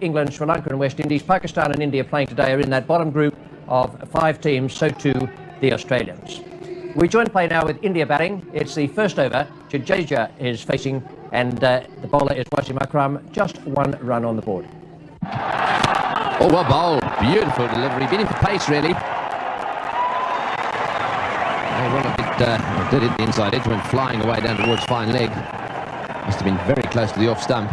England, Sri Lanka and West Indies. Pakistan and India playing today are in that bottom group of 5 teams, so too the Australians. We join play now with India batting. It's the first over. Jadeja is facing, and the bowler is Waseem Akram. Just 1 run on the board. Oh, well bowled. Beautiful delivery. Been in for pace, really. Oh, well, it did hit the inside edge, went flying away down towards fine leg. Must have been very close to the off stump.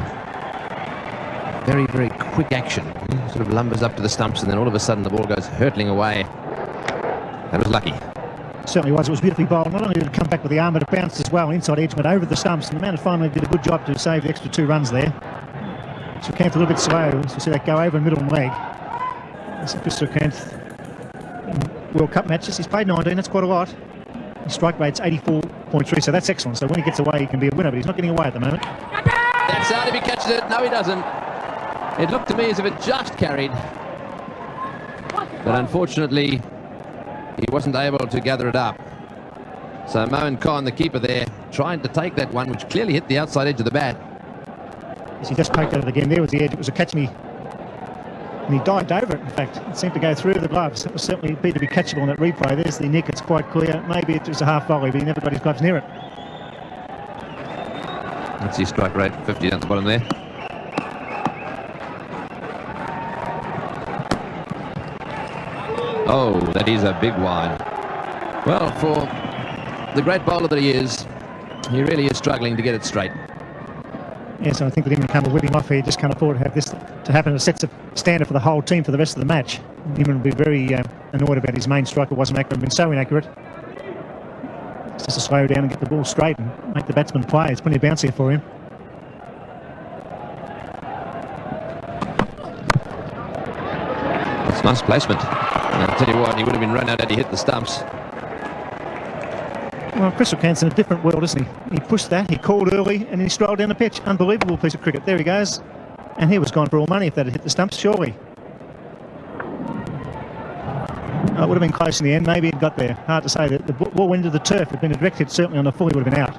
Very, very quick action. Sort of lumbers up to the stumps, and then all of a sudden the ball goes hurtling away. That was lucky. Certainly was. It was beautifully bowled. Not only did it come back with the arm, but it bounced as well. Inside edge went over the stumps, and the man finally did a good job to save the extra 2 runs there. Srikanth a little bit slow, so you see that go over in middle and leg. That's Chris Srikanth in World Cup matches. He's played 19, that's quite a lot. His strike rate's 84.3, so that's excellent. So when he gets away, he can be a winner, but he's not getting away at the moment. That's out if he catches it. No, he doesn't. It looked to me as if it just carried. But unfortunately, he wasn't able to gather it up. So Mohan Khan, the keeper there, trying to take that one, which clearly hit the outside edge of the bat. Yes, he just poked at it again. There was the edge. It was a catch me. And he dived over it, in fact. It seemed to go through the gloves. It was certainly appeared to be catchable in that replay. There's the nick. It's quite clear. Maybe it was a half volley, but he never got his gloves near it. Let's see strike rate 50 down the bottom there. Oh, that is a big wide. Well, for the great bowler that he is, he really is struggling to get it straight. Yes, I think that Imran Khan will whip him off here. He just can't afford to have this to happen. It sets a standard for the whole team for the rest of the match. Imran will be very annoyed about his main striker, Waseem Akram, been so inaccurate. It's just to slow down and get the ball straight and make the batsman play. It's plenty of bounce here for him. It's nice placement. And I'll tell you what, he would have been run out had he hit the stumps. Well, Chris Srikanth's in a different world, isn't he? He pushed that, he called early, and he strolled down the pitch. Unbelievable piece of cricket. There he goes. And he was gone for all money if that had hit the stumps, surely. Oh, it would have been close in the end. Maybe it got there. Hard to say. The ball went into the turf. It had been a direct hit, certainly on the full, he would have been out.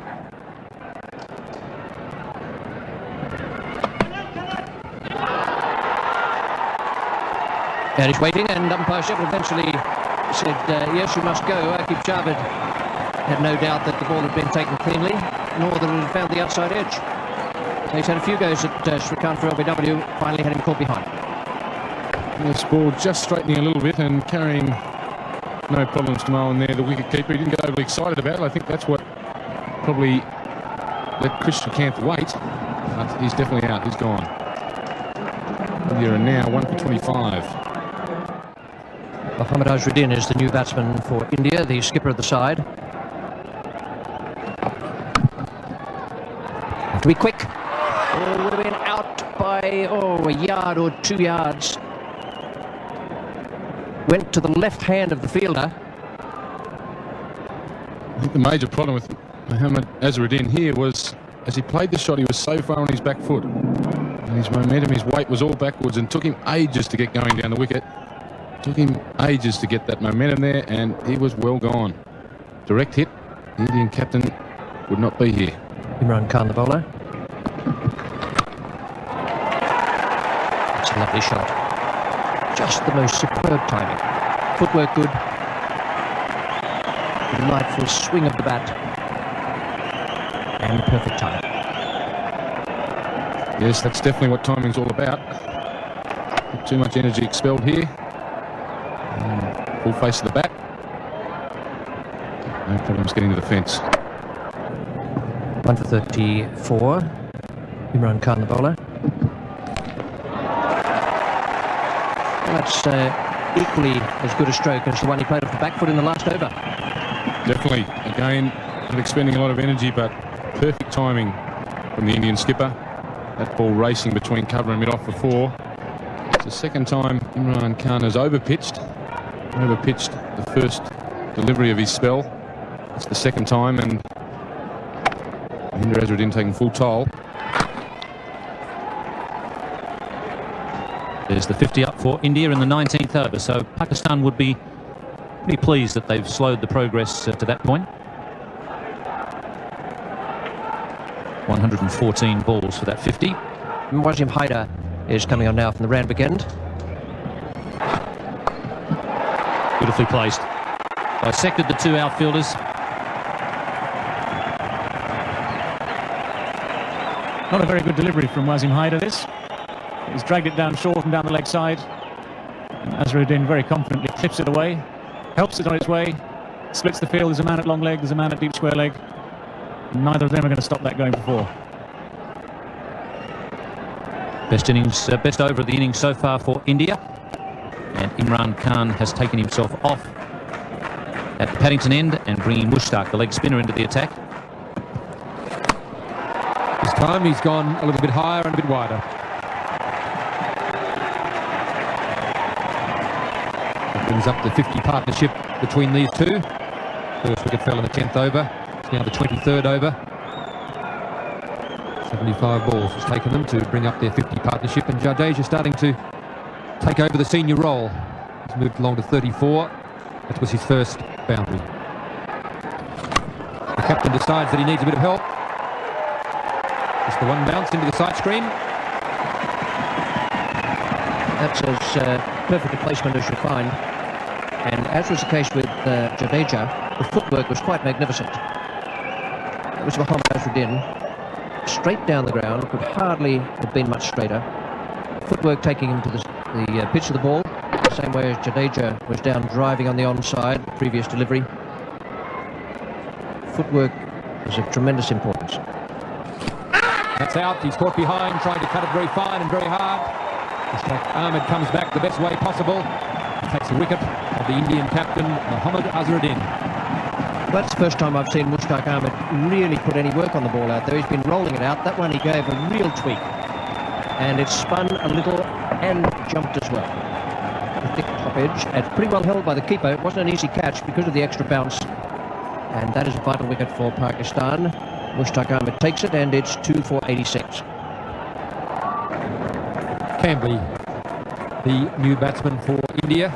There he's waiting, and umpire Sheffield eventually said, yes, you must go. Akib Javed had no doubt that the ball had been taken cleanly, nor that it had found the outside edge. He's had a few goes at Srikanth for LBW, finally had him caught behind. This ball just straightening a little bit and carrying no problems to Mohan there, the wicket keeper. He didn't get overly excited about it. I think that's what probably let Chris Srikanth wait. But he's definitely out, he's gone. India are now 1 for 25. Mohammad Azharuddin is the new batsman for India, the skipper of the side. Have to be quick. Oh, would have been out by, a yard or 2 yards. Went to the left hand of the fielder. I think the major problem with Mohammad Azharuddin here was, as he played the shot, he was so far on his back foot. And his momentum, his weight was all backwards, and took him ages to get going down the wicket. Took him ages to get that momentum there, and he was well gone. Direct hit. The Indian captain would not be here. Imran Khan, the bowler. It's a lovely shot. Just the most superb timing. Footwork good. Delightful swing of the bat. And perfect timing. Yes, that's definitely what timing's all about. Not too much energy expelled here. Full face of the bat. No problems getting to the fence. 1 for 34. Imran Khan, the bowler. Well, that's equally as good a stroke as the one he played off the back foot in the last over. Definitely. Again, not expending a lot of energy, but perfect timing from the Indian skipper. That ball racing between cover and mid-off for 4. It's the second time Imran Khan has overpitched the first delivery of his spell. It's the second time, and Mahendra Azharuddin taking full toll. There's the 50 up for India in the 19th over, so Pakistan would be pretty pleased that they've slowed the progress to that point. 114 balls for that 50. Wasim Haider is coming on now from the Randwick end. Beautifully placed. Dissected the two outfielders. Not a very good delivery from Waseem Haider, this. He's dragged it down short and down the leg side. And Azharuddin very confidently clips it away, helps it on its way, splits the field. There's a man at long leg, there's a man at deep square leg. Neither of them are going to stop that going for four. Best innings, best over of the innings so far for India. And Imran Khan has taken himself off at the Paddington end and bringing Mushtaq, the leg spinner, into the attack. This time he's gone a little bit higher and a bit wider. That brings up the 50 partnership between these two. First wicket fell in the 10th over. It's now the 23rd over. 75 balls has taken them to bring up their 50 partnership, and Jadeja starting to take over the senior role. He's moved along to 34. That was his first boundary. The captain decides that he needs a bit of help. Just the one bounce into the side screen. That's as perfect a placement as you find. And as was the case with Jadeja, the footwork was quite magnificent. It was Mohammad Azharuddin, straight down the ground, could hardly have been much straighter. Footwork taking him to the pitch of the ball, the same way as Jadeja was down driving on the onside, previous delivery. Footwork is of tremendous importance. That's out. He's caught behind, trying to cut it very fine and very hard. Mushtaq Ahmed comes back the best way possible. He takes a wicket of the Indian captain, Mohammad Azharuddin. That's the first time I've seen Mushtaq Ahmed really put any work on the ball out there. He's been rolling it out. That one he gave a real tweak. And it spun a little and jumped as well. The thick top edge, and pretty well held by the keeper. It wasn't an easy catch because of the extra bounce. And that is a vital wicket for Pakistan. Mushtaq Ahmed takes it, and it's 2 for 86. Cambley, the new batsman for India.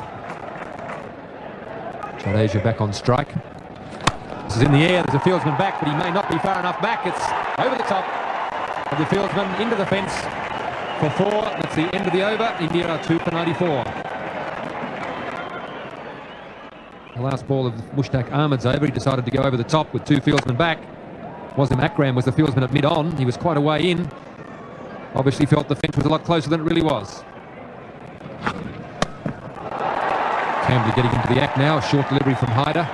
Jadeja back on strike. This is in the air. There's a fieldsman back, but he may not be far enough back. It's over the top of the fieldsman into the fence for four. That's the end of the over. India are 2 for 94. The last ball of Mushtaq Ahmed's over. He decided to go over the top with two fieldsmen back. Waseem Akram was the fieldsman at mid-on. He was quite a way in. Obviously felt the fence was a lot closer than it really was. Cambley getting into the act now. A short delivery from Haider.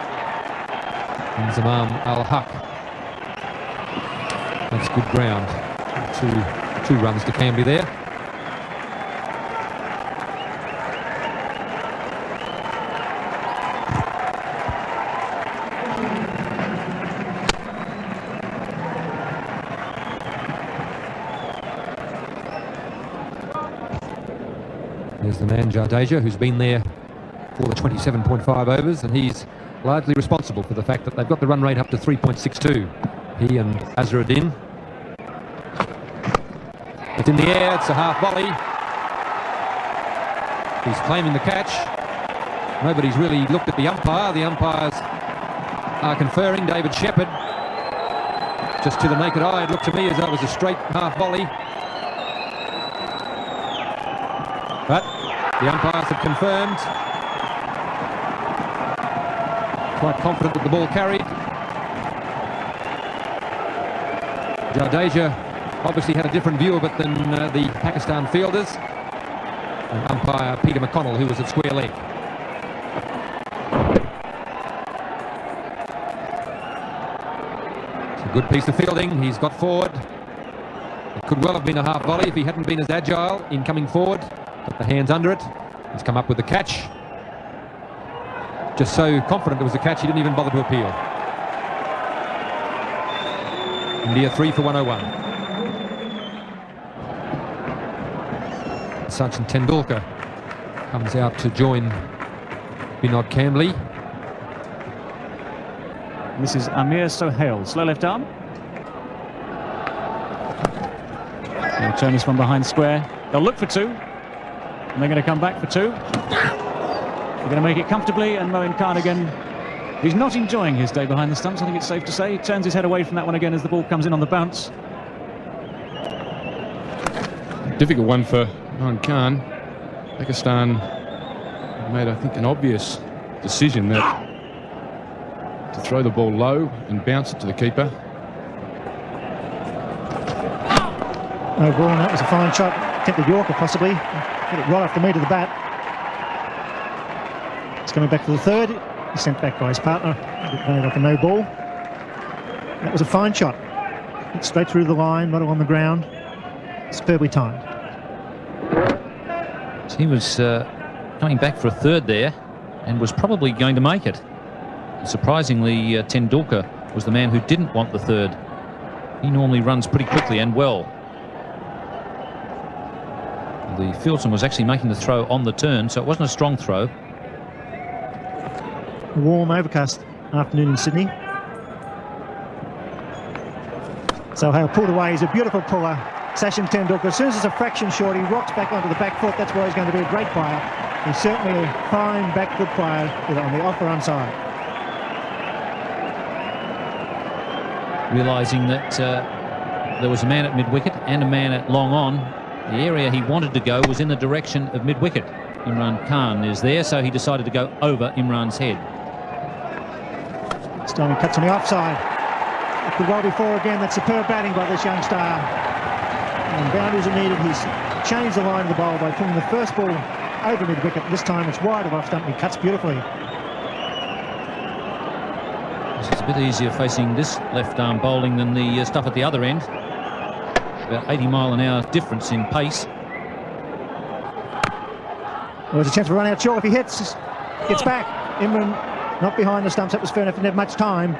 And Zamam Al-Haq. That's good ground. Two runs to Cambley there. There's the man Jadeja, who's been there for the 27.5 overs, and he's largely responsible for the fact that they've got the run rate up to 3.62. He and Azharuddin. It's in the air, it's a half volley. He's claiming the catch. Nobody's really looked at the umpire. The umpires are conferring. David Shepherd, just to the naked eye, it looked to me as though it was a straight half volley. But the umpires have confirmed. Quite confident that the ball carried. Jadeja obviously had a different view of it than the Pakistan fielders. And umpire Peter McConnell, who was at square leg. It's a good piece of fielding. He's got forward. It could well have been a half volley if he hadn't been as agile in coming forward. Got the hands under it. He's come up with the catch. Just so confident it was a catch, he didn't even bother to appeal. India 3 for 101. Sachin Tendulkar comes out to join Vinod Cambley. This is Amir Sohail, slow left arm. They'll turn this one behind square. They'll look for two, and they're going to come back for two. They're going to make it comfortably, and Moin Khan again, he's not enjoying his day behind the stumps, I think it's safe to say. He turns his head away from that one again as the ball comes in on the bounce. difficult one for Imran Khan. Pakistan made, I think, an obvious decision that to throw the ball low and bounce it to the keeper. No ball, and that was a fine shot. Attempted Yorker possibly. Hit it right off the meat of the bat. It's coming back for the third. He's sent back by his partner. Played off a no ball. That was a fine shot. Hit straight through the line, not on the ground. Superbly timed. He was coming back for a third there and was probably going to make it. Surprisingly, Tendulkar was the man who didn't want the third. He normally runs pretty quickly and well. The fieldsman was actually making the throw on the turn, so it wasn't a strong throw. A warm, overcast afternoon in Sydney. So Hale pulled away. He's a beautiful puller. Sachin Tendulkar, as soon as it's a fraction short, he rocks back onto the back foot. That's why he's going to be a great player. He's certainly a fine back-foot player, either on the off or onside. Realising that there was a man at mid-wicket and a man at long on, the area he wanted to go was in the direction of mid-wicket. Imran Khan is there, so he decided to go over Imran's head. This time he cuts on the offside. It could well be four again. That's superb batting by this young star. And boundaries are needed. He's changed the line of the bowl by pulling the first ball over mid-wicket. This time it's wide of off stump and he cuts beautifully. This is a bit easier facing this left-arm bowling than the stuff at the other end. About 80-mile-an-hour difference in pace. Well, there's a chance for a run out short if he hits. Gets back. Imran not behind the stumps. That was fair enough. Didn't have much time.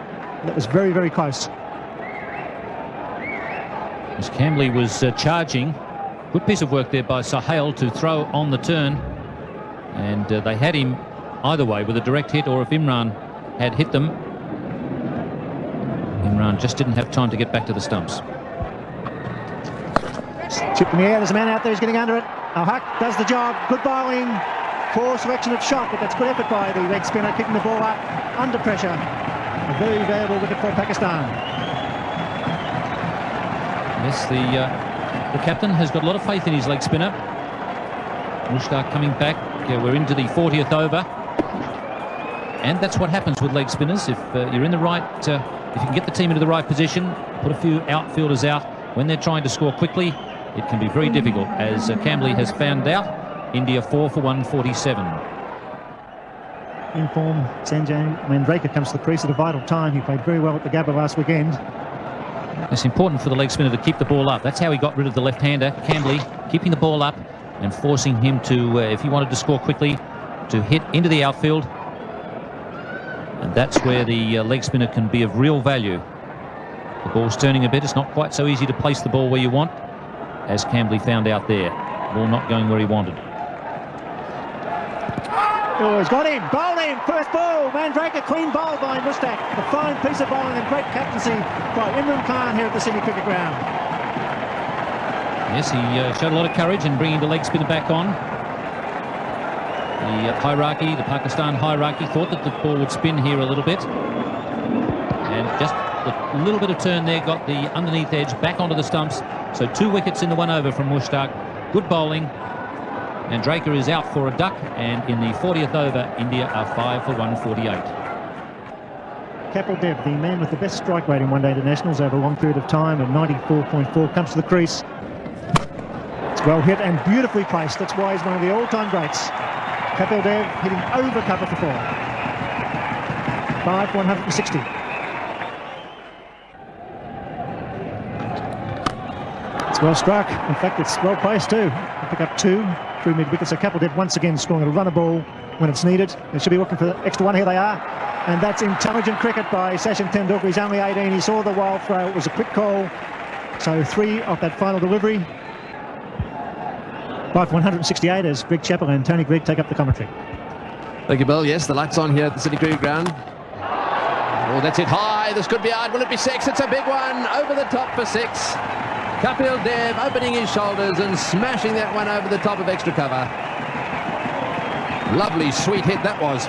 That was very, very close. As Cambley was charging, good piece of work there by Sahel to throw on the turn, and they had him either way with a direct hit, or if Imran had hit them, Imran just didn't have time to get back to the stumps. Chip in the air, there's a man out there who's getting under it. Al-Haq does the job. Good bowling, poor selection of shot, but that's good effort by the leg spinner, kicking the ball up under pressure. A very valuable wicket for Pakistan. Yes, the captain has got a lot of faith in his leg spinner. Mushtaq coming back. We're into the 40th over. And that's what happens with leg spinners. If you're in the right, if you can get the team into the right position, put a few outfielders out when they're trying to score quickly, it can be very difficult, as Cambley has found out. India 4 for 147. In form, Sanjay Mandraker comes to the crease at a vital time. He played very well at the Gabba last weekend. It's important for the leg spinner to keep the ball up. That's how he got rid of the left-hander, Cambley, keeping the ball up and forcing him to, if he wanted to score quickly, to hit into the outfield. And that's where the leg spinner can be of real value. The ball's turning a bit. It's not quite so easy to place the ball where you want, as Cambley found out there. Ball not going where he wanted. Oh, he's got him. Bowled him. First ball. Mandraker clean bowl by Mushtaq. A fine piece of bowling and great captaincy by Imran Khan here at the Sydney Cricket Ground. Yes, he showed a lot of courage in bringing the leg spinner back on. The hierarchy, the Pakistan hierarchy, thought that the ball would spin here a little bit. And just a little bit of turn there got the underneath edge back onto the stumps. So 2 wickets in the 1 over from Mushtaq. Good bowling. And Draker is out for a duck, and in the 40th over, India are 5 for 148. Kapil Dev, the man with the best strike rate in one-day internationals over a long period of time, at 94.4, comes to the crease. It's well hit and beautifully placed. That's why he's one of the all-time greats. Kapil Dev hitting over cover for 4. 5 for 160. It's well struck. In fact, it's well placed too. He'll pick up 2 through mid-wicket. So Kapil Dev once again scoring a runner ball when it's needed. They should be looking for the extra one. Here they are. And that's intelligent cricket by Sachin Tendulkar. He's only 18. He saw the wild throw. It was a quick call. So 3 off that final delivery. 5 for 168 as Greg Chappell and Tony Gregg take up the commentary. Thank you, Bill. Yes, the lights on here at the Sydney Cricket Ground. Oh, that's it high. This could be hard. Will it be 6? It's a big one. Over the top for 6. Kapil Dev opening his shoulders and smashing that one over the top of extra cover. Lovely, sweet hit that was.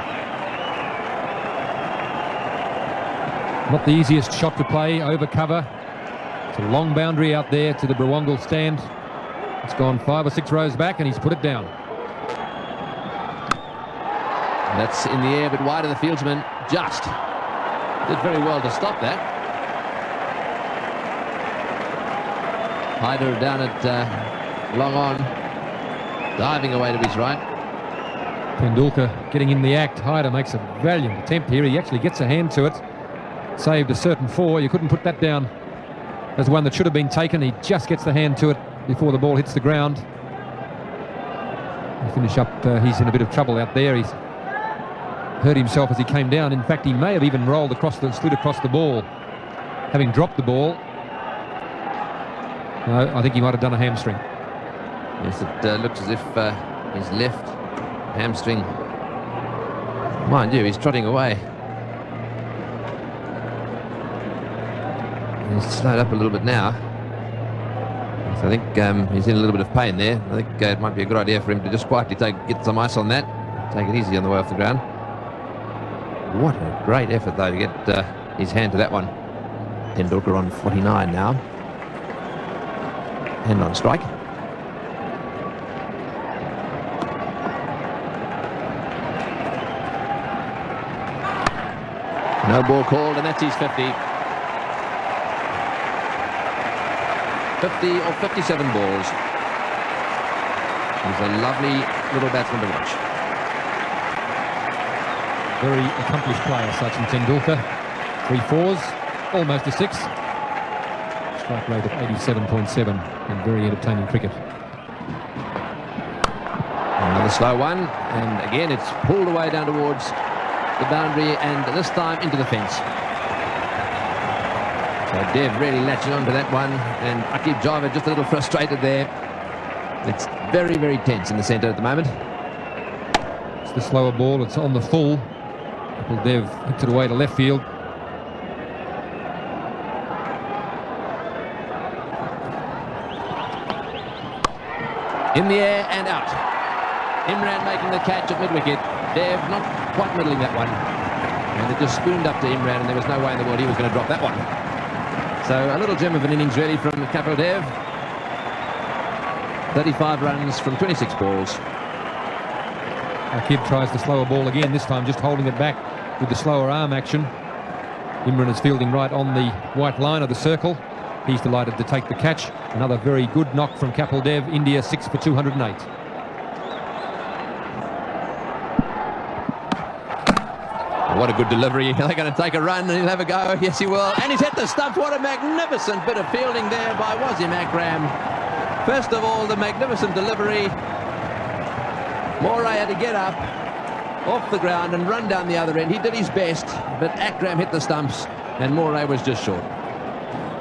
Not the easiest shot to play over cover. It's a long boundary out there to the Brawangal stand. It's gone 5 or 6 rows back and he's put it down. That's in the air, but wide of the fieldsman. Just did very well to stop that. Hyder down at long on, diving away to his right. Tendulkar getting in the act. Hyder makes a valiant attempt here. He actually gets a hand to it. Saved a certain 4. You couldn't put that down as one that should have been taken. He just gets the hand to it before the ball hits the ground. He'll finish up. He's in a bit of trouble out there. He's hurt himself as he came down. In fact, he may have even rolled across slid across the ball, having dropped the ball. No, I think he might have done a hamstring. Yes, it looks as if his left hamstring. Mind you, he's trotting away. He's slowed up a little bit now. So I think he's in a little bit of pain there. I think it might be a good idea for him to just quietly get some ice on that. Take it easy on the way off the ground. What a great effort, though, to get his hand to that one. Tendulkar on 49 now. Hand on strike. No ball called, and that's his 50. 50 or 57 balls. He's a lovely little batsman to watch. Very accomplished player, Sachin Tendulkar. 3 4s, almost a 6. Strike rate of 87.7 and very entertaining cricket. Another slow one, and again it's pulled away down towards the boundary, and this time into the fence. So Dev really latching onto that one, and Akib Java just a little frustrated there. It's very, very tense in the centre at the moment. It's the slower ball, it's on the full. Dev hits it away to left field. In the air and out. Imran making the catch at mid-wicket. Dev not quite middling that one. And it just spooned up to Imran, and there was no way in the world he was going to drop that one. So a little gem of an innings really from Kapil Dev. 35 runs from 26 balls. Akib tries the slower ball again, this time just holding it back with the slower arm action. Imran is fielding right on the white line of the circle. He's delighted to take the catch. Another very good knock from Kapil Dev. India 6 for 208. What a good delivery. They're going to take a run and he'll have a go. Yes, he will. And he's hit the stumps. What a magnificent bit of fielding there by Waseem Akram. First of all, the magnificent delivery. Moray had to get up off the ground and run down the other end. He did his best, but Akram hit the stumps and Moray was just short.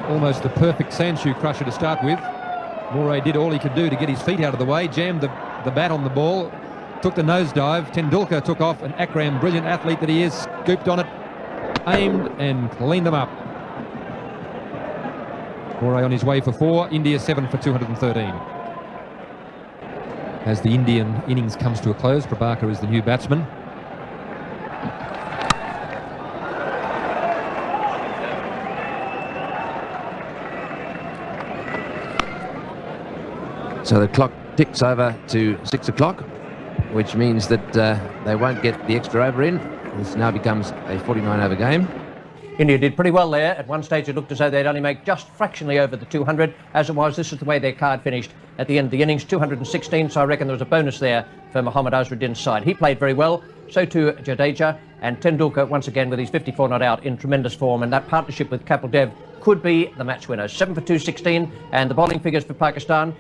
Almost the perfect sandshoe crusher to start with. Moray did all he could do to get his feet out of the way, jammed the bat on the ball, took the nosedive. Tendulkar took off, and Akram, brilliant athlete that he is, scooped on it, aimed and cleaned them up. Moray on his way for 4, India 7 for 213. As the Indian innings comes to a close, Prabhakar is the new batsman. So the clock ticks over to 6 o'clock, which means that they won't get the extra over in. This now becomes a 49-over game. India did pretty well there. At one stage it looked as though they'd only make just fractionally over the 200. As it was, this is the way their card finished at the end of the innings, 216, so I reckon there was a bonus there for Mohammad Azharuddin's side. He played very well, so too Jadeja, and Tendulkar once again with his 54 not out in tremendous form, and that partnership with Kapil Dev could be the match winner. 7 for 216, and the bowling figures for Pakistan.